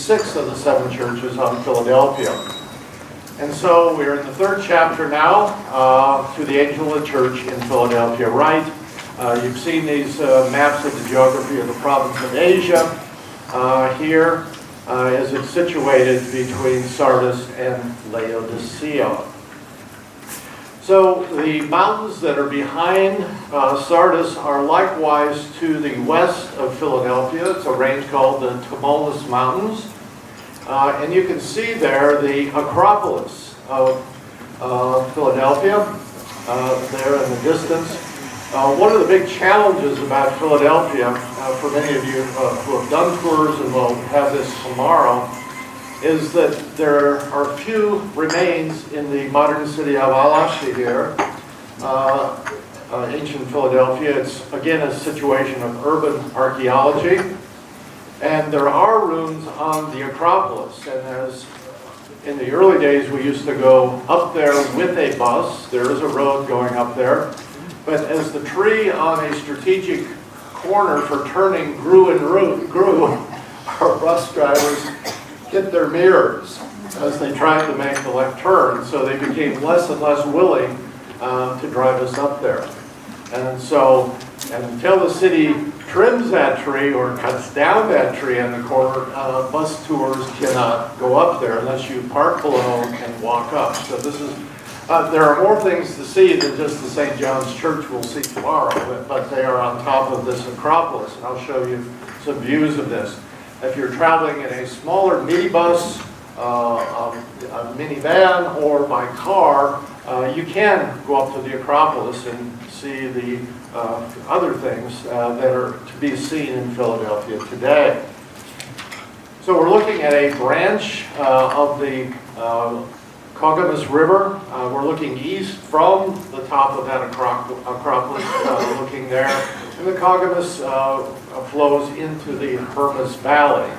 sixth of the seven churches on Philadelphia. And so we're in the third chapter now, to the angel of the church in Philadelphia. Right, you've seen these maps of the geography of the province of Asia. Here is it situated between Sardis and Laodicea. So the mountains that are behind Sardis are likewise to the west of Philadelphia. It's a range called the Tmolus Mountains. And you can see there the Acropolis of Philadelphia, there in the distance. One of the big challenges about Philadelphia, for many of you who have done tours and will have this tomorrow, is that there are few remains in the modern city of Antalya here, ancient Philadelphia. It's again a situation of urban archaeology. And there are ruins on the Acropolis, and as in the early days we used to go up there with a bus. There is a road going up there. But as the tree on a strategic corner for turning grew, our bus drivers hit their mirrors as they tried to make the left turn, so they became less and less willing to drive us up there. And so, until the city trims that tree or cuts down that tree in the corner, bus tours cannot go up there unless you park below and walk up. So this is, there are more things to see than just the St. John's Church we'll see tomorrow, but they are on top of this Acropolis, and I'll show you some views of this. If you're traveling in a smaller minibus, a minivan, or by car, you can go up to the Acropolis and see the other things that are to be seen in Philadelphia today. So we're looking at a branch of the Caucasus River. We're looking east from the top of that Acropolis, looking there. And the Caucasus flows into the Hermus Valley.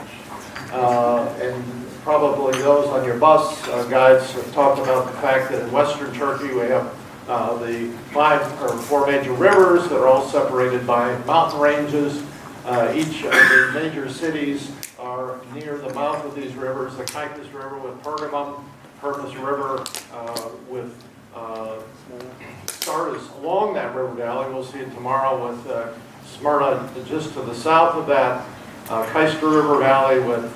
And probably those on your bus guides have talked about the fact that in western Turkey we have the 5 or 4 major rivers that are all separated by mountain ranges. Each of the major cities are near the mouth of these rivers. The Caucasus River with Pergamum, Hermus River with Sardis along that river valley. We'll see it tomorrow with Smyrna just to the south of that. Cayster River Valley with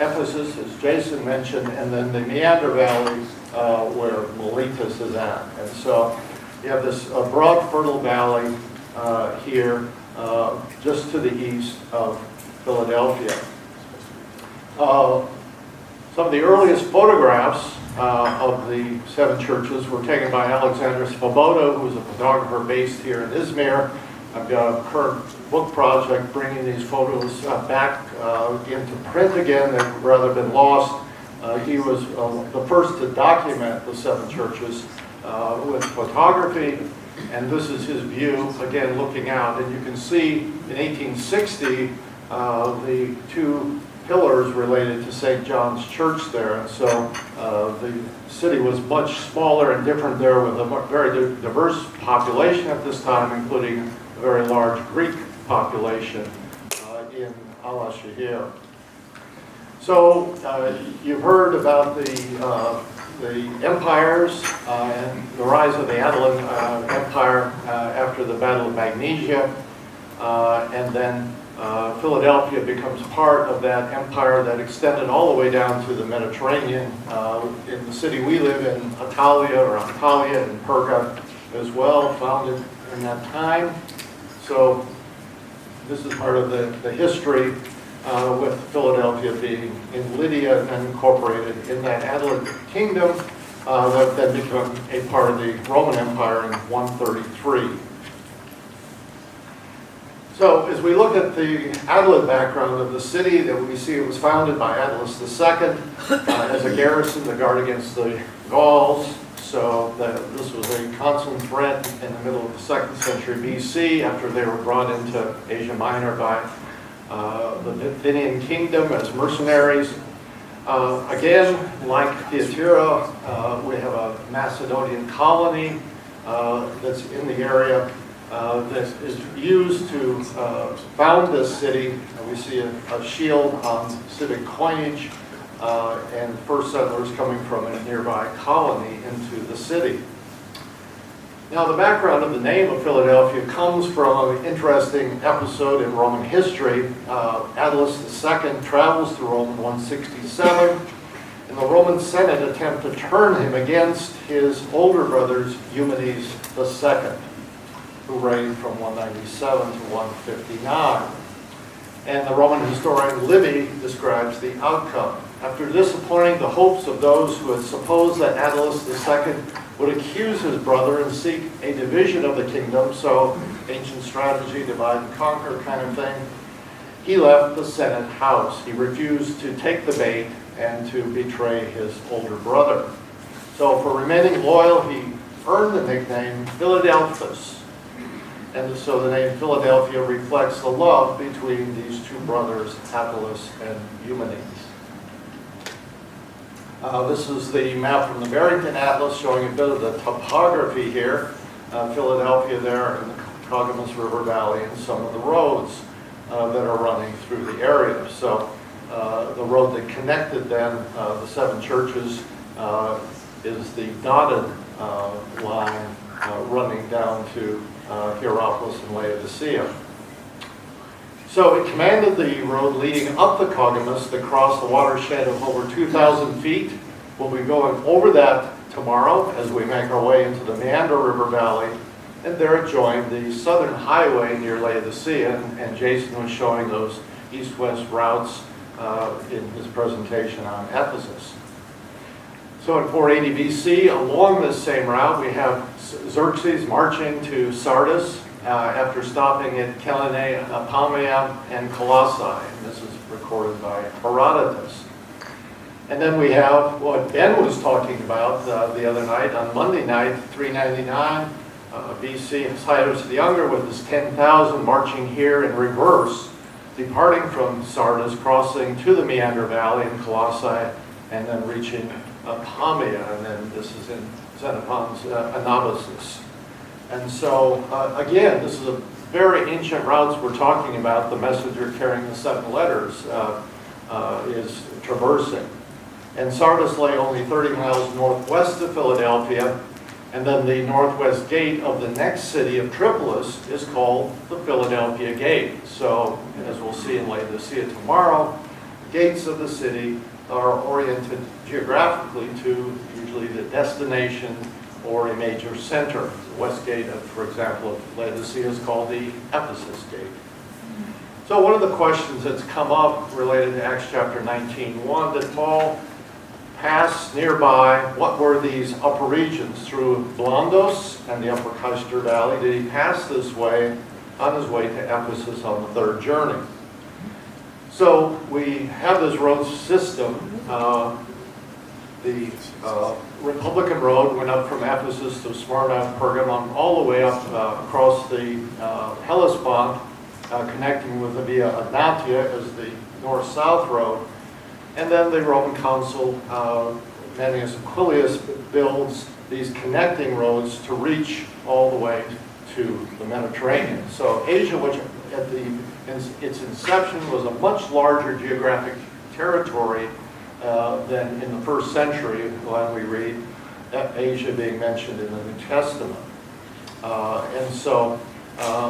Ephesus, as Jason mentioned, and then the Meander Valley where Miletus is at. And so you have this broad, fertile valley here just to the east of Philadelphia. Some of the earliest photographs of the 7 churches were taken by Alexander Svoboda, who is a photographer based here in Izmir. I've got a current book project bringing these photos back into print again. They've rather been lost. He was the first to document the 7 churches with photography, and this is his view, again looking out. And you can see in 1860 the 2 pillars related to St. John's Church there, and so the city was much smaller and different there, with a very diverse population at this time, including a very large Greek population in Al-Shahir. So you've heard about the empires and the rise of the Attalid Empire after the Battle of Magnesia, and then Philadelphia becomes part of that empire that extended all the way down to the Mediterranean. In the city we live in, Antalya and Perga as well, founded in that time. So this is part of the history with Philadelphia being in Lydia and then incorporated in that Attalid kingdom that then became a part of the Roman Empire in 133. So as we look at the Attalid background of the city, that we see it was founded by Attalus II as a garrison to guard against the Gauls. So this was a constant threat in the middle of the 2nd century BC after they were brought into Asia Minor by the Bithynian kingdom as mercenaries. Again, like Thyatira, we have a Macedonian colony that's in the area. that is used to found this city. We see a shield on civic coinage and first settlers coming from a nearby colony into the city. Now, the background of the name of Philadelphia comes from an interesting episode in Roman history. Attalus II travels to Rome in 167, and the Roman Senate attempt to turn him against his older brothers, Eumenes II, who reigned from 197 to 159. And the Roman historian Livy describes the outcome. After disappointing the hopes of those who had supposed that Attalus II would accuse his brother and seek a division of the kingdom, so ancient strategy, divide and conquer kind of thing, he left the Senate house. He refused to take the bait and to betray his older brother. So for remaining loyal, he earned the nickname Philadelphus. And so the name Philadelphia reflects the love between these two brothers, Attalus and Eumenes. This is the map from the Barrington Atlas showing a bit of the topography here. Philadelphia there in the Coggamus River Valley and some of the roads that are running through the area. So the road that connected then the seven churches is the dotted line running down to Hierapolis and Laodicea. So it commanded the road leading up the Coggamus that crossed the watershed of over 2,000 feet. We'll be going over that tomorrow as we make our way into the Meander River Valley, and there it joined the southern highway near Laodicea, and Jason was showing those east-west routes in his presentation on Ephesus. So in 480 BC, along this same route, we have Xerxes marching to Sardis after stopping at Kelene, Apamea, and Colossae. And this is recorded by Herodotus. And then we have what Ben was talking about the other night, on Monday night, 399 BC, Cyrus the Younger with his 10,000 marching here in reverse, departing from Sardis, crossing to the Meander Valley in Colossae, and then reaching Apamea, and then this is in Xenophon's Anabasis. And so, again, this is a very ancient routes we're talking about. The messenger carrying the 7 letters is traversing. And Sardis lay only 30 miles northwest of Philadelphia, and then the northwest gate of the next city of Tripolis is called the Philadelphia Gate. So, as we'll see in Laodicea tomorrow, gates of the city are oriented geographically to usually the destination or a major center. The west gate, for example, of Laodicea is called the Ephesus Gate. So one of the questions that's come up related to Acts chapter 19:1, did Paul pass nearby, what were these upper regions, through Blondos and the upper Cayster Valley? Did he pass this way on his way to Ephesus on the third journey? So we have this road system. The Republican Road went up from Ephesus to Smyrna, Pergamum, all the way up across the Hellespont, connecting with the Via Antalya as the north-south road. And then the Roman consul, Manius Aquilius, builds these connecting roads to reach all the way to the Mediterranean. So Asia, which at its inception was a much larger geographic territory than in the first century when we read Asia being mentioned in the New Testament. And so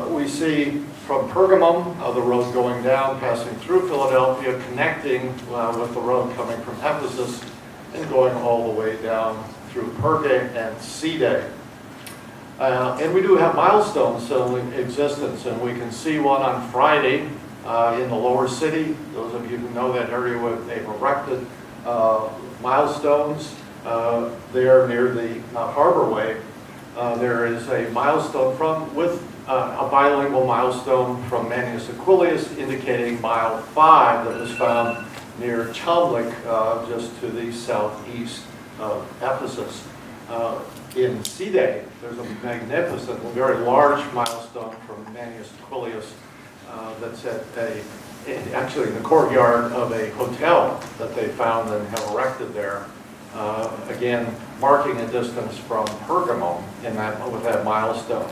we see from Pergamum, the road going down, passing through Philadelphia, connecting with the road coming from Ephesus, and going all the way down through Perge and Sidé. And we do have milestones still in existence, and we can see one on Friday in the lower city. Those of you who know that area, they've erected milestones there near the Harborway. There is a milestone with a bilingual milestone from Manius Aquilius indicating mile 5 that was found near Chamlik, just to the southeast of Ephesus. In Sidé, there's a magnificent, very large milestone from Manius Aquilius that's actually in the courtyard of a hotel that they found and have erected there. Again, marking a distance from Pergamum with that milestone.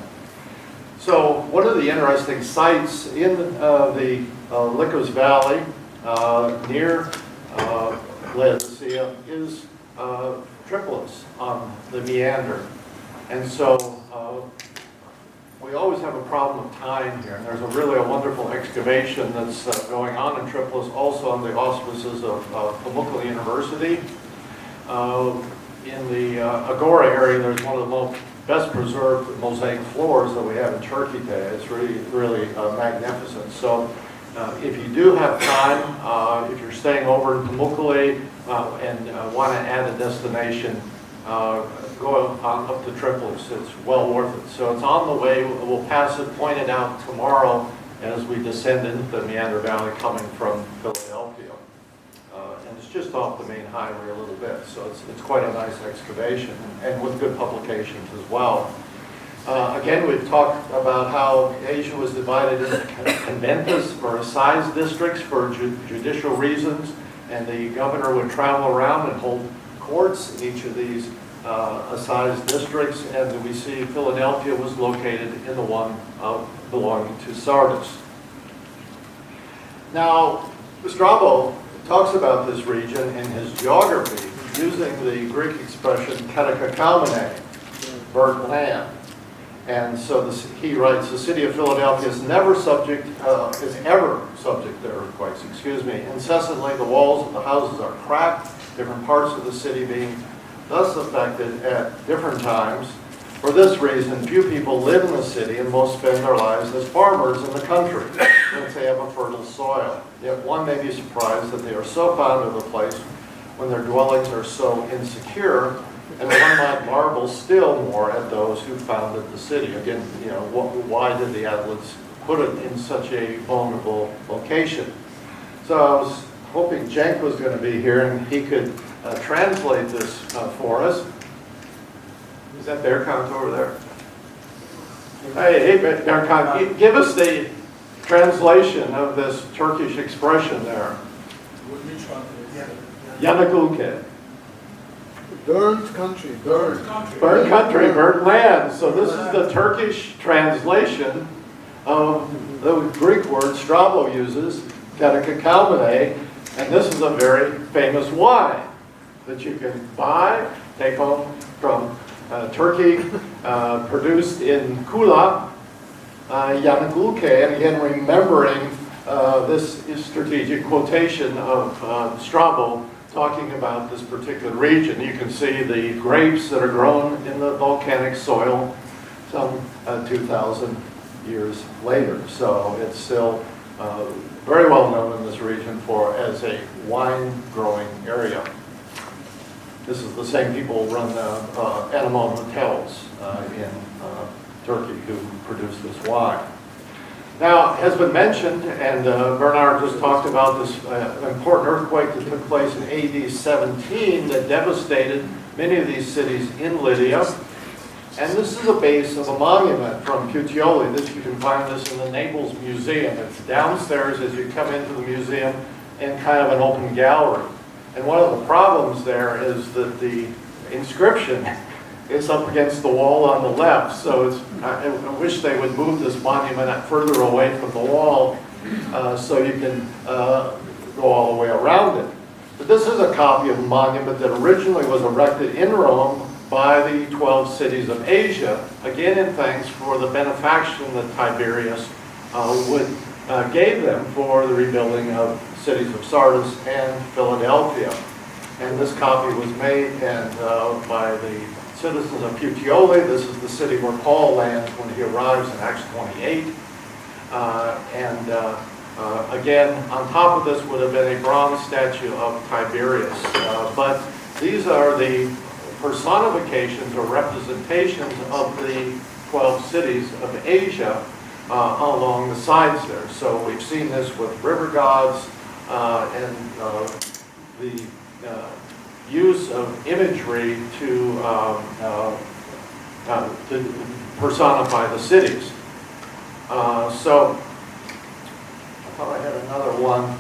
So one of the interesting sites in the Lycos Valley near Laodicea is Tripolis on the meander. And so we always have a problem of time here. And there's a wonderful excavation that's going on in Tripolis, also on the auspices of Biblical University. In the Agora area, there's one of the most best preserved mosaic floors that we have in Turkey today. It's really magnificent. So if you do have time, if you're staying over in Pamukkale and want to add a destination, go on up to Tripolis. It's well worth it. So it's on the way. We'll pass it, point it out tomorrow as we descend into the Meander Valley coming from Philadelphia. And it's just off the main highway a little bit. So it's quite a nice excavation and with good publications as well. Again, we've talked about how Asia was divided into conventus or assize districts for judicial reasons, and the governor would travel around and hold courts in each of these assize districts, and we see Philadelphia was located in the one belonging to Sardis. Now, Strabo talks about this region in his geography using the Greek expression katakakaumene, burnt land. And so he writes, the city of Philadelphia is ever subject to earthquakes, Incessantly the walls of the houses are cracked, different parts of the city being thus affected at different times. For this reason, few people live in the city and most spend their lives as farmers in the country, since they have a fertile soil. Yet one may be surprised that they are so fond of the place when their dwellings are so insecure, and one might marvel still more at those who founded the city. Again, why did the Atlas put it in such a vulnerable location? So I was hoping Cenk was going to be here and he could translate this for us. Is that Berkant over there? Hey, Berkant, give us the translation of this Turkish expression there. Yanagulke. Burnt country, burnt. Burnt country, burnt land. So this is the Turkish translation of the Greek word Strabo uses, katakakaumene, and this is a very famous wine that you can buy, take home from Turkey, produced in Kula, Yanagulke, and again remembering this strategic quotation of Strabo talking about this particular region. You can see the grapes that are grown in the volcanic soil some 2,000 years later. So it's still very well known in this region as a wine growing area. This is the same people who run Animal hotels in Turkey who produce this wine. Now, it has been mentioned, and Bernard just talked about this important earthquake that took place in AD 17 that devastated many of these cities in Lydia. And this is a base of a monument from Puteoli. You can find this in the Naples Museum. It's downstairs as you come into the museum in kind of an open gallery. And one of the problems there is that the inscription is up against the wall on the left. So I wish they would move this monument further away from the wall so you can go all the way around it. But this is a copy of a monument that originally was erected in Rome by the 12 cities of Asia, again in thanks for the benefaction that Tiberius gave them for the rebuilding of cities of Sardis and Philadelphia. And this copy was made by the citizens of Puteoli. This is the city where Paul lands when he arrives in Acts 28. Again, on top of this would have been a bronze statue of Tiberius. But these are the personifications or representations of the 12 cities of Asia along the sides there. So we've seen this with river gods and the use of imagery to personify the cities. So I thought I had another one,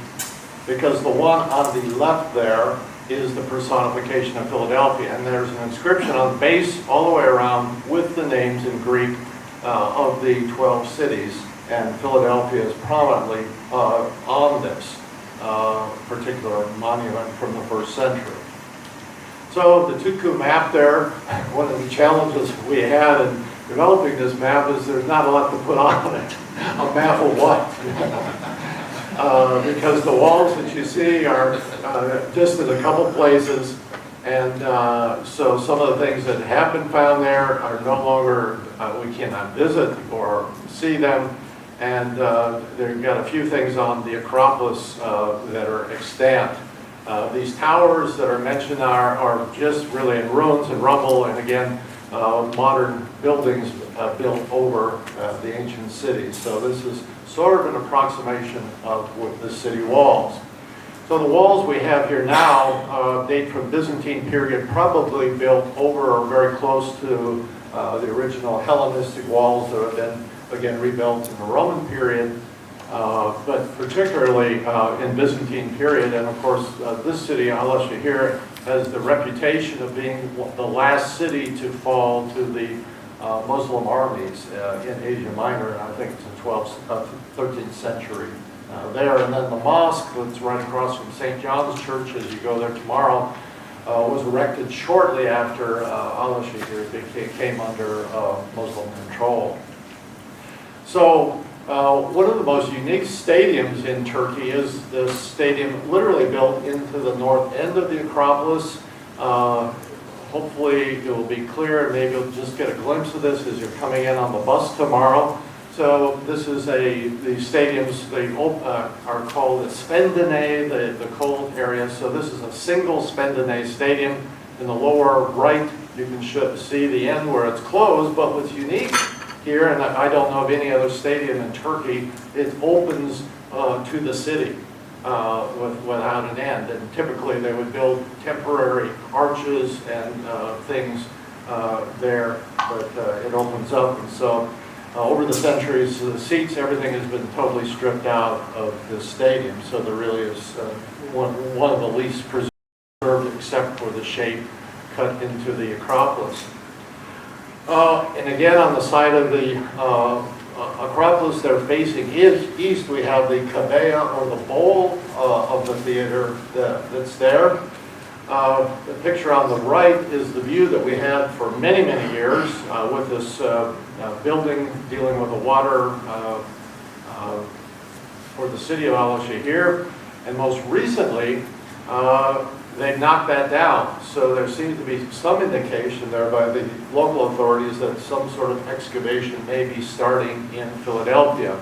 because the one on the left there is the personification of Philadelphia, and there's an inscription on the base all the way around with the names in Greek of the 12 cities, and Philadelphia is prominently on this particular monument from the 1st century. So the Tuku map there, one of the challenges we had in developing this map is there's not a lot to put on it. A map of what? Because the walls that you see are just in a couple places, and so some of the things that have been found there are no longer, we cannot visit or see them, and they've got a few things on the Acropolis that are extant. These towers that are mentioned are just really in ruins and rubble, and again, modern buildings built over the ancient cities. So this is sort of an approximation of the city walls. So the walls we have here now date from Byzantine period, probably built over or very close to the original Hellenistic walls that have been, again, rebuilt in the Roman period. But particularly in Byzantine period, and of course this city, Antalya here, has the reputation of being the last city to fall to the Muslim armies in Asia Minor, and I think it's the 13th century there. And then the mosque that's right across from St. John's Church, as you go there tomorrow, was erected shortly after Antalya here came under Muslim control. So one of the most unique stadiums in Turkey is this stadium literally built into the north end of the Acropolis. Hopefully it will be clear, maybe you'll just get a glimpse of this as you're coming in on the bus tomorrow. So this is the stadiums, they are called the Spendene, the cold area. So this is a single Spendene stadium. In the lower right, you can see the end where it's closed, but what's unique here, and I don't know of any other stadium in Turkey, it opens to the city without an end. And typically they would build temporary arches and things there, but it opens up. And so over the centuries, the seats, everything has been totally stripped out of this stadium. So there really is one of the least preserved, except for the shape cut into the Acropolis. And again, on the side of the Acropolis, they're facing east. We have the Kabea, or the bowl of the theater that's there. The picture on the right is the view that we had for many, many years with this building dealing with the water for the city of Antalya here. And most recently, they've knocked that down. So there seems to be some indication there by the local authorities that some sort of excavation may be starting in Philadelphia.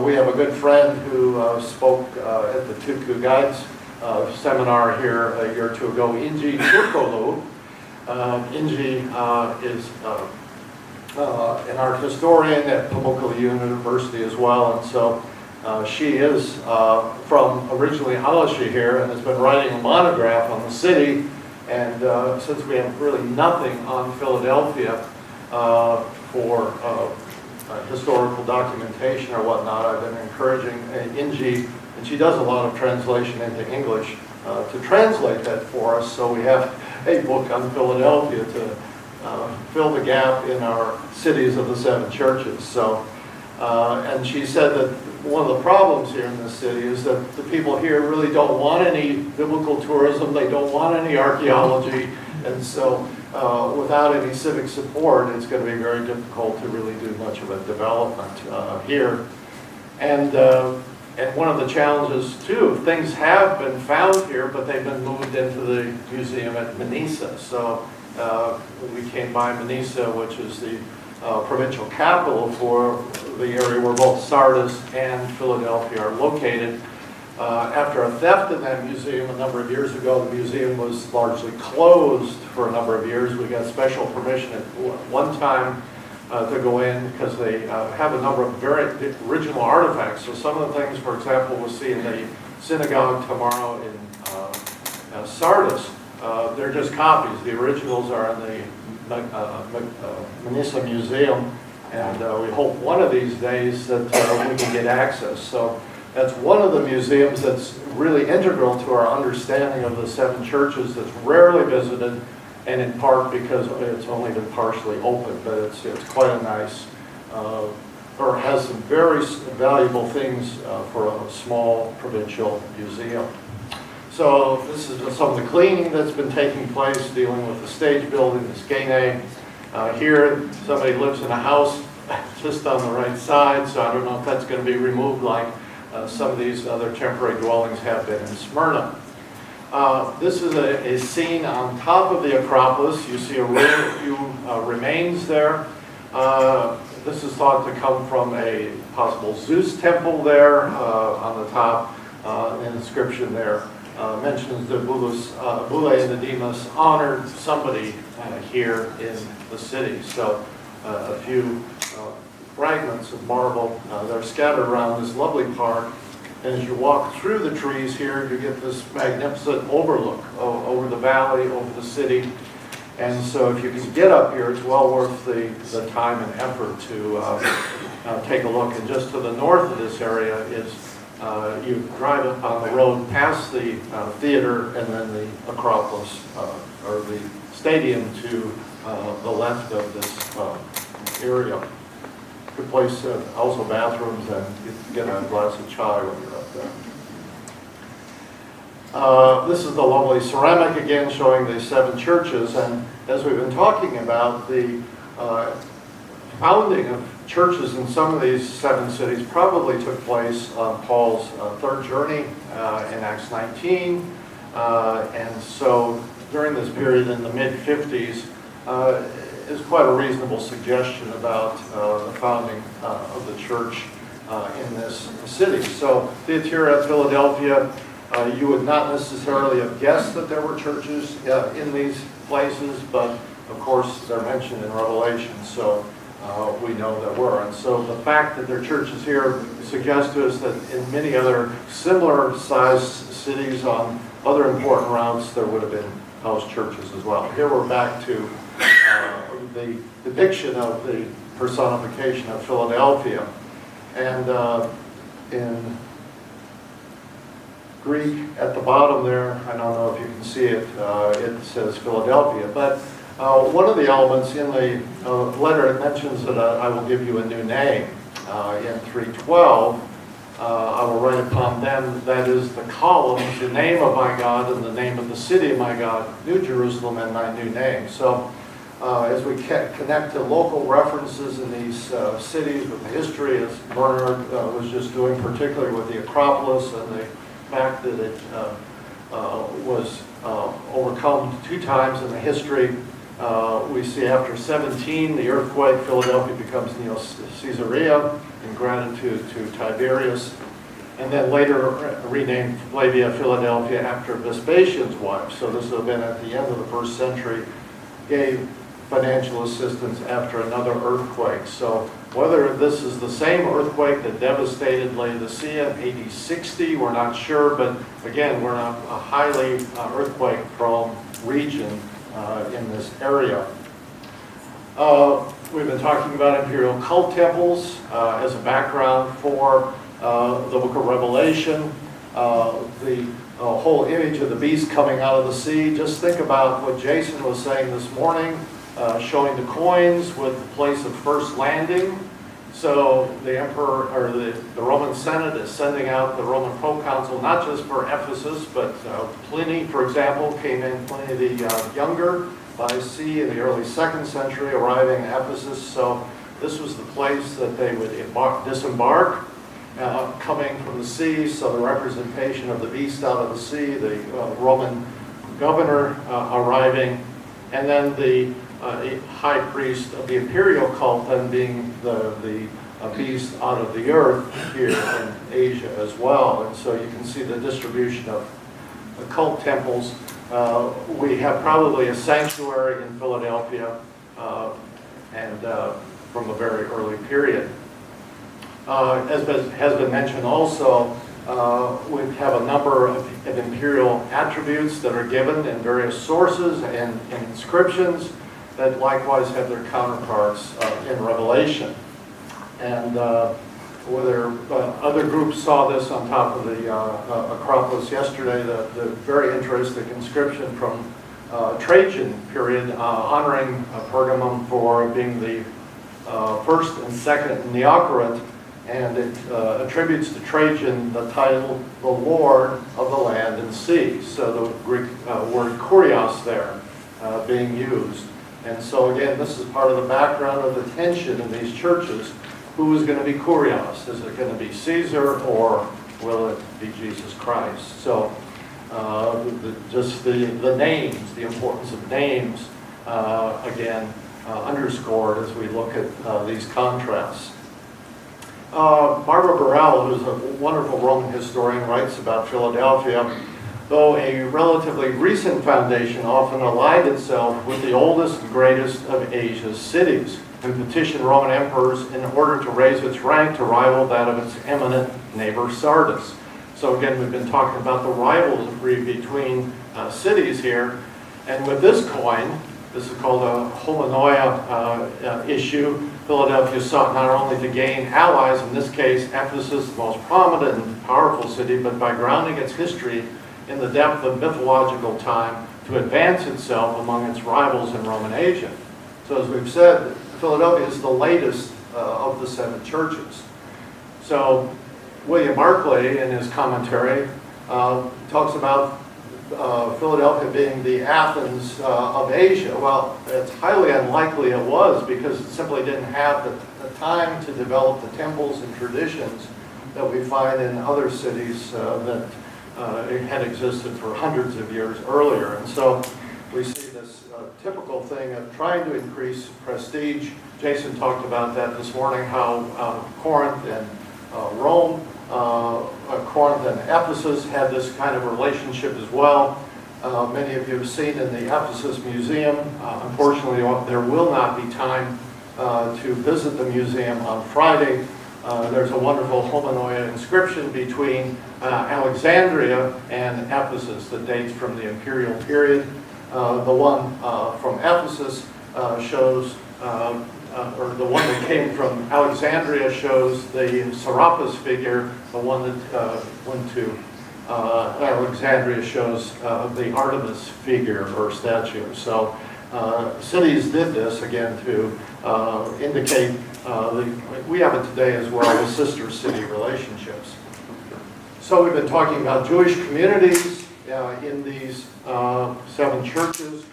We have a good friend who spoke at the Tuku Guides seminar here a year or two ago, Inji Turkolu. Inji is an art historian at Biblical University as well, and so she is from originally Antalya here and has been writing a monograph on the city. And since we have really nothing on Philadelphia for historical documentation or whatnot, I've been encouraging Inji, and she does a lot of translation into English, to translate that for us, so we have a book on Philadelphia to fill the gap in our cities of the 7 churches. So, and she said that one of the problems here in this city is that the people here really don't want any biblical tourism, they don't want any archaeology, and so without any civic support, it's going to be very difficult to really do much of a development here. And one of the challenges too, things have been found here, but they've been moved into the museum at Manisa. So we came by Manisa, which is the provincial capital for the area where both Sardis and Philadelphia are located. After a theft in that museum a number of years ago, the museum was largely closed for a number of years. We got special permission at one time to go in because they have a number of very original artifacts. So some of the things, for example, we'll see in the synagogue tomorrow in Sardis, they're just copies. The originals are in the Manisa Museum, and we hope one of these days that we can get access. So that's one of the museums that's really integral to our understanding of the 7 churches that's rarely visited, and in part because it's only been partially open, but it's quite a nice, or has some very valuable things for a small provincial museum. So this is some of the cleaning that's been taking place, dealing with the stage building, the skene. Here, somebody lives in a house just on the right side, so I don't know if that's going to be removed like some of these other temporary dwellings have been in Smyrna. This is a scene on top of the Acropolis. You see a few remains there. This is thought to come from a possible Zeus temple there on the top. An inscription there mentions that Boule and the Demas honored somebody here in the city. So a few fragments of marble. They're scattered around this lovely park. And as you walk through the trees here, you get this magnificent overlook over the valley, over the city. And so if you can get up here, it's well worth the time and effort to take a look. And just to the north of this area is, you drive up on the road past the theater and then the Acropolis, or the stadium to the left of this area. Good place, also bathrooms, and you can get a glass of chai when you're up there. This is the lovely ceramic again, showing the 7 churches. And as we've been talking about, the founding of churches in some of these 7 cities probably took place on Paul's third journey in Acts 19. And so during this period in the mid-50s, is quite a reasonable suggestion about the founding of the church in this city. So Thyatira, Philadelphia, you would not necessarily have guessed that there were churches in these places, but of course they're mentioned in Revelation, so we know there were. And so the fact that there are churches here suggests to us that in many other similar sized cities on other important routes, there would have been house churches as well. Here we're back to the depiction of the personification of Philadelphia. And in Greek at the bottom there, I don't know if you can see it, it says Philadelphia. But one of the elements in the letter, it mentions that I will give you a new name. In 3:12, I will write upon them, that is the columns, the name of my God and the name of the city of my God, New Jerusalem and my new name. So as we connect to local references in these cities with the history, as Bernard was just doing, particularly with the Acropolis and the fact that it was overcome 2 times in the history. We see after 17, the earthquake, Philadelphia becomes Neo-Caesarea in gratitude to Tiberius, and then later renamed Flavia Philadelphia after Vespasian's wife. So this would have been at the end of the 1st century, gave financial assistance after another earthquake. So whether this is the same earthquake that devastated Laodicea in AD 60, we're not sure, but again, we're in a highly earthquake-prone region in this area. We've been talking about imperial cult temples as a background for the book of Revelation. The whole image of the beast coming out of the sea. Just think about what Jason was saying this morning, showing the coins with the place of first landing. So the emperor, or the Roman Senate is sending out the Roman proconsul, not just for Ephesus, but Pliny, for example, came in, Pliny the Younger, by sea in the early 2nd century, arriving in Ephesus. So this was the place that they would disembark, coming from the sea. So the representation of the beast out of the sea, the Roman governor arriving, and then the high priest of the imperial cult then being the beast out of the earth here in Asia as well. And so you can see the distribution of the cult temples. We have probably a sanctuary in Philadelphia and from a very early period. As has been mentioned also, we have a number of imperial attributes that are given in various sources and inscriptions that likewise have their counterparts in Revelation. And whether other groups saw this on top of the Acropolis yesterday, the very interesting inscription from Trajan period, honoring Pergamum for being the first and second Neocorate, and it attributes to Trajan the title, the Lord of the land and sea. So the Greek word kurios there being used. And so again, this is part of the background of the tension in these churches. Who is going to be kurios? Is it going to be Caesar, or will it be Jesus Christ? So just the names, the importance of names, again, underscored as we look at these contrasts. Barbara Burrell, who's a wonderful Roman historian, writes about Philadelphia. Though a relatively recent foundation often allied itself with the oldest and greatest of Asia's cities and petitioned Roman emperors in order to raise its rank to rival that of its eminent neighbor Sardis. So again, we've been talking about the rivalry between cities here. And with this coin, this is called a homonoia issue, Philadelphia sought not only to gain allies, in this case Ephesus, the most prominent and powerful city, but by grounding its history in the depth of mythological time to advance itself among its rivals in Roman Asia. So as we've said, Philadelphia is the latest of the 7 churches. So William Barclay, in his commentary, talks about Philadelphia being the Athens of Asia. Well, it's highly unlikely it was, because it simply didn't have the time to develop the temples and traditions that we find in other cities that had existed for hundreds of years earlier. And so we see this typical thing of trying to increase prestige. Jason talked about that this morning, how Corinth and Rome, Corinth and Ephesus had this kind of relationship as well. Many of you have seen in the Ephesus Museum. Unfortunately, there will not be time to visit the museum on Friday. There's a wonderful homonoia inscription between Alexandria and Ephesus that dates from the imperial period. The one from Ephesus shows, or the one that came from Alexandria shows the Serapis figure. The one that went to Alexandria shows the Artemis figure or statue. So cities did this again to indicate, we have it today as well, the sister city relationships. So we've been talking about Jewish communities in these 7 churches.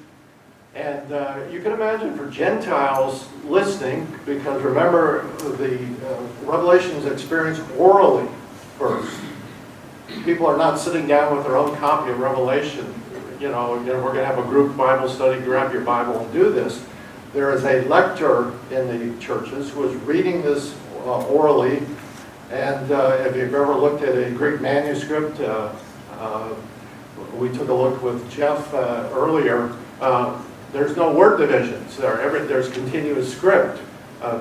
And you can imagine for Gentiles listening, because remember the Revelation is experienced orally first. People are not sitting down with their own copy of Revelation. We're going to have a group Bible study, grab your Bible and do this. There is a lector in the churches who is reading this orally. And if you've ever looked at a Greek manuscript, we took a look with Jeff earlier, there's no word divisions. There's continuous script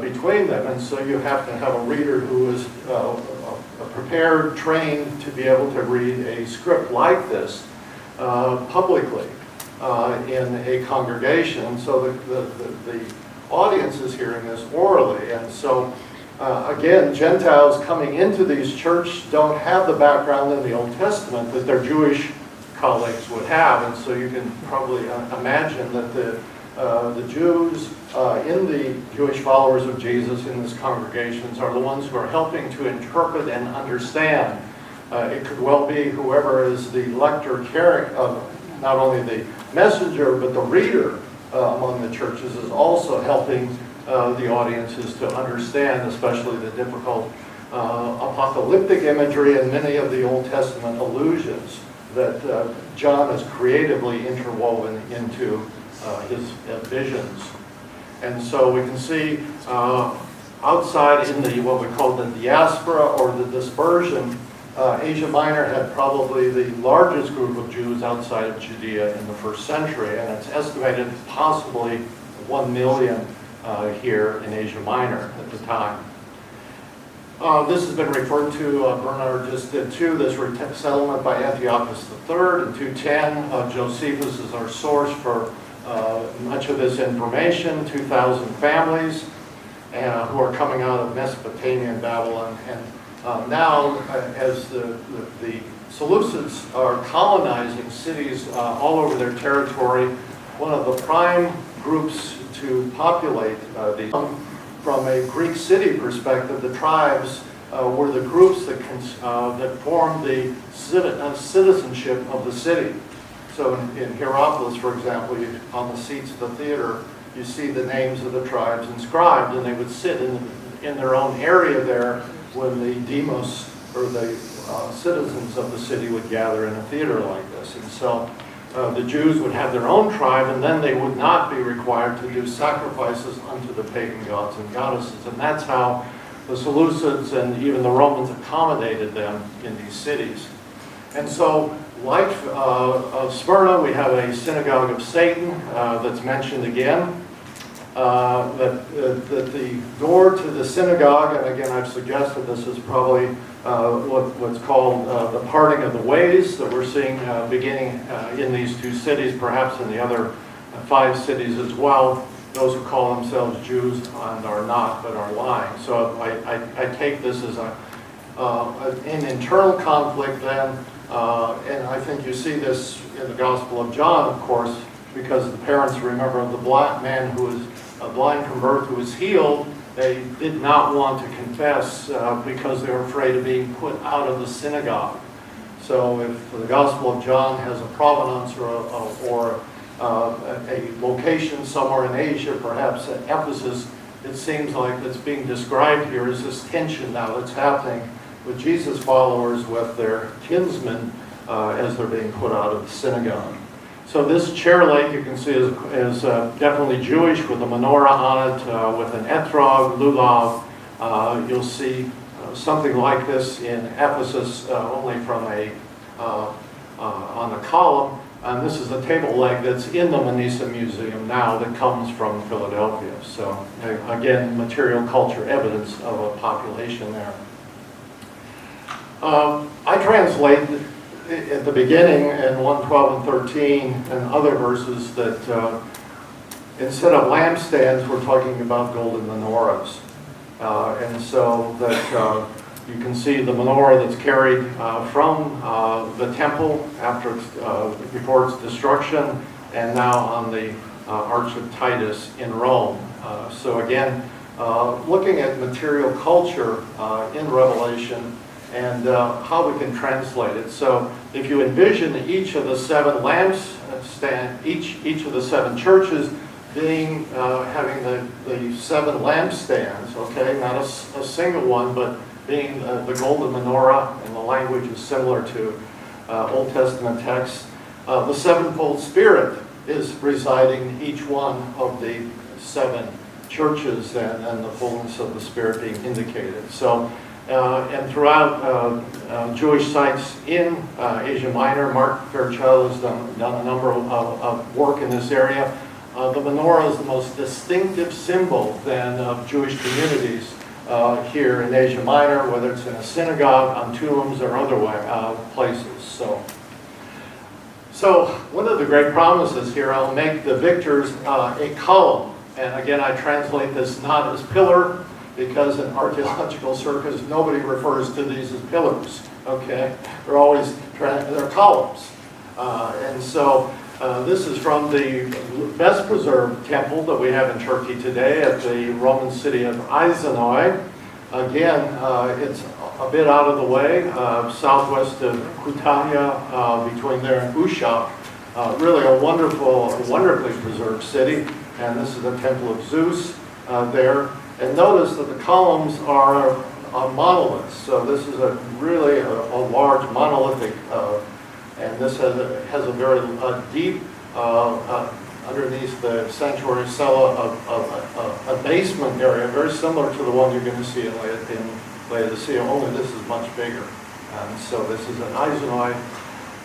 between them. And so you have to have a reader who is prepared, trained to be able to read a script like this publicly in a congregation. So the audience is hearing this orally. And so again, Gentiles coming into these churches don't have the background in the Old Testament that their Jewish colleagues would have. And so you can probably imagine that the Jews in the Jewish followers of Jesus in these congregations are the ones who are helping to interpret and understand. It could well be whoever is the lector carrying, not only the messenger, but the reader among the churches is also helping the audiences to understand, especially the difficult apocalyptic imagery and many of the Old Testament allusions that John has creatively interwoven into his visions. And so we can see outside in the what we call the diaspora or the dispersion, Asia Minor had probably the largest group of Jews outside of Judea in the 1st century, and it's estimated possibly 1 million here in Asia Minor at the time. This has been referred to, Bernard just did too, this settlement by Antiochus III in 210. Josephus is our source for much of this information, 2,000 families who are coming out of Mesopotamia and Babylon. And now, as the Seleucids are colonizing cities all over their territory. One of the prime groups to populate these. From a Greek city perspective, the tribes were the groups that formed the citizenship of the city. So in Hierapolis, for example, on the seats of the theater, you see the names of the tribes inscribed, and they would sit in their own area there when the demos, or the citizens of the city, would gather in a theater like this. And so the Jews would have their own tribe, and then they would not be required to do sacrifices unto the pagan gods and goddesses. And that's how the Seleucids and even the Romans accommodated them in these cities. And so, like Smyrna, we have a synagogue of Satan that's mentioned again. That the door to the synagogue, and again I've suggested this is probably what's called the parting of the ways that we're seeing beginning in these two cities, perhaps in the other 5 cities as well. Those who call themselves Jews and are not, but are lying. So I take this as an internal conflict then, and I think you see this in the Gospel of John, of course, because the parents remember of the blind man who was blind from birth who was healed. They did not want to confess because they were afraid of being put out of the synagogue. So if the Gospel of John has a provenance or a location somewhere in Asia, perhaps at Ephesus, it seems like that's being described here is this tension now that's happening with Jesus' followers with their kinsmen as they're being put out of the synagogue. So this chair leg you can see is definitely Jewish with a menorah on it, with an etrog, lulav. You'll see something like this in Ephesus, only from on a column. And this is a table leg that's in the Manisa Museum now that comes from Philadelphia. So again, material culture evidence of a population there. I translate at the beginning in 1:12 and 13 and other verses that instead of lampstands, we're talking about golden menorahs. And so that you can see the menorah that's carried from the temple before its destruction, and now on the Arch of Titus in Rome. So again, looking at material culture in Revelation and how we can translate it. So if you envision each of the 7 lampstands, each of the 7 churches being having the 7 lampstands, okay, not a single one, but being the golden menorah, and the language is similar to Old Testament texts. The sevenfold Spirit is residing in each one of the 7 churches, and the fullness of the Spirit being indicated. So, and throughout Jewish sites in Asia Minor, Mark Fairchild has done a number of work in this area. The menorah is the most distinctive symbol then of Jewish communities here in Asia Minor, whether it's in a synagogue, on tombs, or other places. So one of the great promises here, I'll make the victors a column. And again, I translate this not as pillar, because in archaeological circles, nobody refers to these as pillars, okay? They're always, they're columns. And so this is from the best preserved temple that we have in Turkey today at the Roman city of Izanoi. Again, it's a bit out of the way, southwest of Kütahya, between there and Uşak. Really a wonderfully preserved city. And this is the temple of Zeus there. And notice that the columns are monoliths. So this is really a large monolithic, and this has a very deep, underneath the sanctuary cella, a basement area, very similar to the one you're going to see in Laodicea, only this is much bigger. And so this is an Izanoi.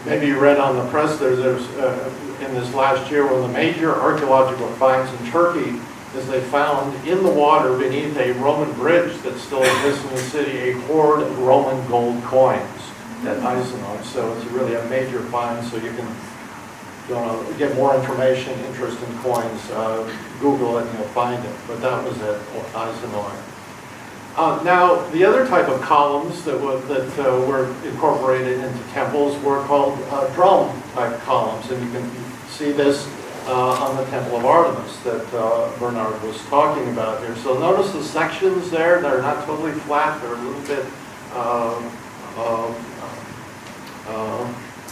Maybe you read on the press there's in this last year, one of the major archaeological finds in Turkey is they found in the water beneath a Roman bridge that still exists in the city a hoard of Roman gold coins at Izanoi. So it's really a major find. So you can, if you want to get more information, interest in coins, Google it and you'll find it. But that was at Izanoi. Now, the other type of columns that were incorporated into temples were called drum-type columns, and you can see this on the Temple of Artemis that Bernard was talking about here. So notice the sections there, they're not totally flat, they're a little bit,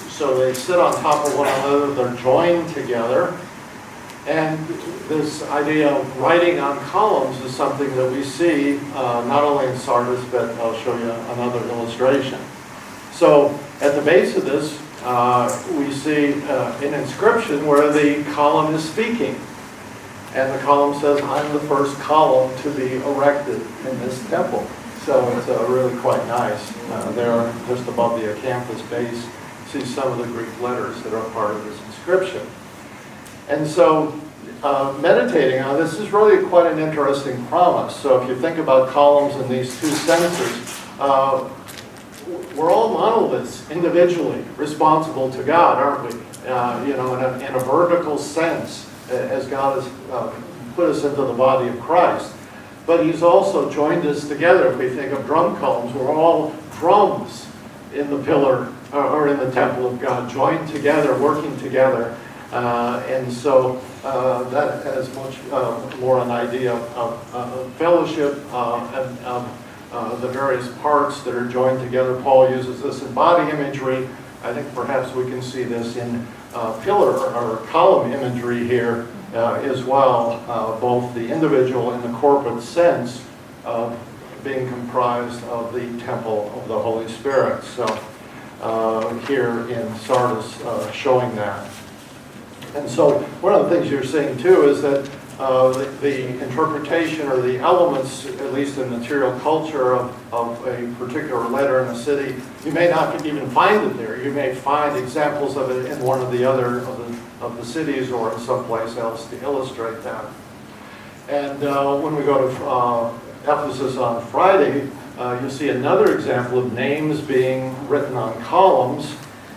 so they sit on top of one another, they're joined together. And this idea of writing on columns is something that we see not only in Sardis, but I'll show you another illustration. So at the base of this, we see an inscription where the column is speaking. And the column says, "I'm the first column to be erected in this temple." So it's really quite nice. There, just above the acanthus base, you see some of the Greek letters that are part of this inscription. And so meditating on this is really quite an interesting promise. So if you think about columns in these two senses, we're all monoliths individually responsible to God, aren't we? In a vertical sense, as God has put us into the body of Christ. But He's also joined us together. If we think of drum columns, we're all drums in the pillar or in the temple of God, joined together, working together. And so that has much more an idea of fellowship and the various parts that are joined together. Paul uses this in body imagery. I think perhaps we can see this in pillar or column imagery here as well, both the individual and the corporate sense of being comprised of the temple of the Holy Spirit. So here in Sardis showing that. And so one of the things you're seeing too is that the interpretation or the elements, at least in material culture, of a particular letter in a city, you may not even find it there. You may find examples of it in one of the other of the cities or in someplace else to illustrate that. And when we go to Ephesus on Friday, you'll see another example of names being written on columns.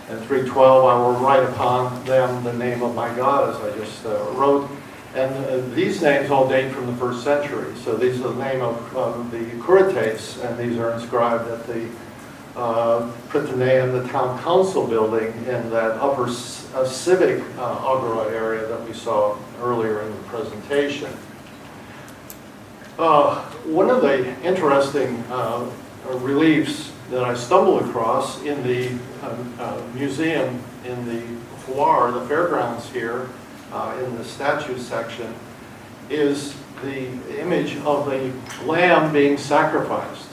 In 3:12, I will write upon them the name of my God, as I just wrote. And these names all date from the 1st century. So these are the name of the curates, and these are inscribed at the Pretoria, the town council building, in that upper civic agora area that we saw earlier in the presentation. One of the interesting reliefs that I stumbled across in the museum in the foire, the fairgrounds here, in the statue section, is the image of the lamb being sacrificed.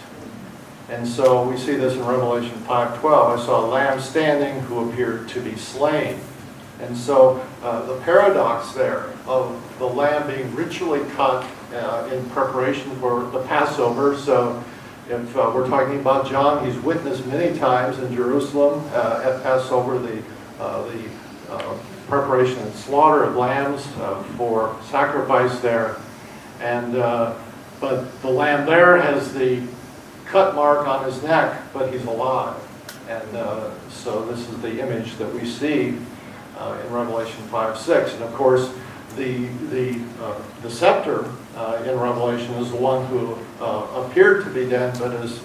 And so we see this in Revelation 5:12. I saw a lamb standing who appeared to be slain. And so the paradox there of the lamb being ritually cut in preparation for the Passover. So if we're talking about John, he's witnessed many times in Jerusalem at Passover the preparation and slaughter of lambs for sacrifice there. And but the lamb there has the cut mark on his neck, but he's alive. And so this is the image that we see in Revelation 5:6. And of course, the scepter in Revelation is the one who appeared to be dead, but has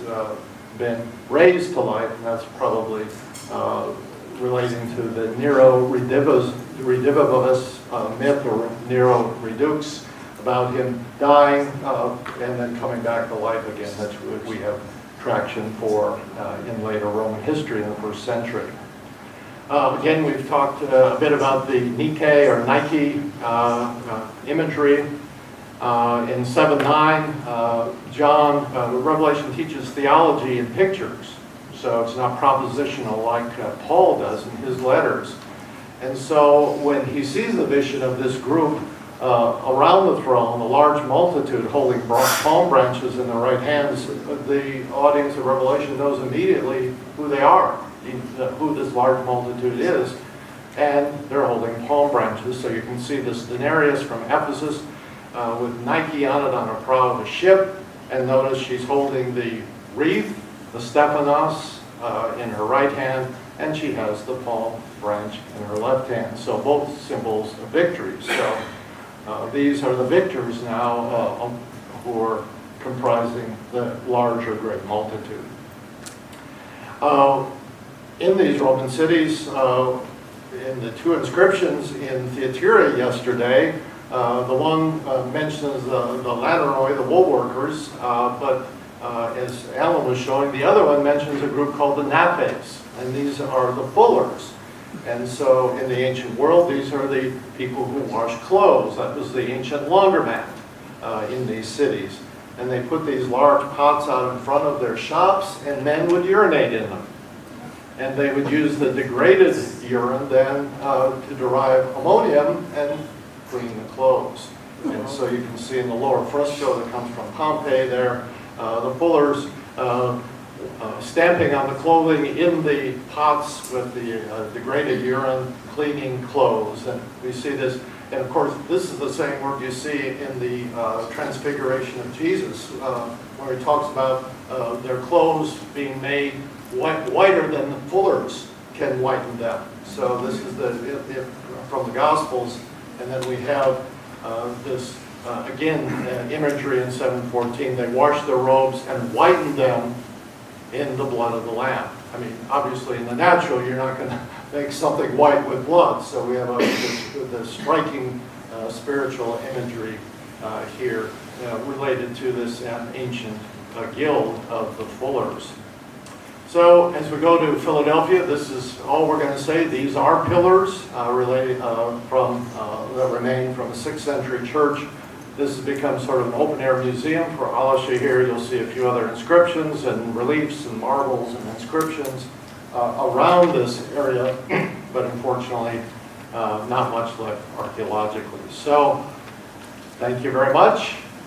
been raised to life, and that's probably relating to the Nero Redivivus myth, or Nero Redux, about him dying and then coming back to life again. That's what we have traction for in later Roman history in the 1st century. Again, we've talked a bit about the Nike or Nike imagery. In 7:9, John, Revelation teaches theology in pictures. So it's not propositional like Paul does in his letters. And so when he sees the vision of this group around the throne, a large multitude holding palm branches in their right hands, the audience of Revelation knows immediately who they are, who this large multitude is. And they're holding palm branches. So you can see this denarius from Ephesus with Nike on it on a prow of a ship. And notice she's holding the wreath, the Stephanos, in her right hand, and she has the palm branch in her left hand. So both symbols of victory. So these are the victors now who are comprising the large or great multitude. In these Roman cities, in the two inscriptions in Thyatira yesterday, the one mentions the Laneroi, the wool workers, but as Alan was showing, the other one mentions a group called the Napes, and these are the fullers. And so in the ancient world, these are the people who wash clothes. That was the ancient laundromat in these cities. And they put these large pots out in front of their shops, and men would urinate in them. And they would use the degraded urine then to derive ammonium and clean the clothes. And so you can see in the lower fresco that comes from Pompeii there, the fullers stamping on the clothing in the pots with the degraded urine, cleaning clothes. And we see this, and of course this is the same word you see in the Transfiguration of Jesus, where he talks about their clothes being made whiter than the fullers can whiten them. So this is from the Gospels, and then we have this again imagery in 7:14. They washed their robes and whitened them in the blood of the Lamb. I mean, obviously in the natural you're not going to make something white with blood, so we have this striking spiritual imagery here related to this ancient guild of the fullers. So as we go to Philadelphia, this is all we're going to say. These are pillars related that remain from a 6th century church. This has become sort of an open-air museum. For Alasha here, you'll see a few other inscriptions and reliefs and marbles and inscriptions around this area, but unfortunately not much left archaeologically. So thank you very much.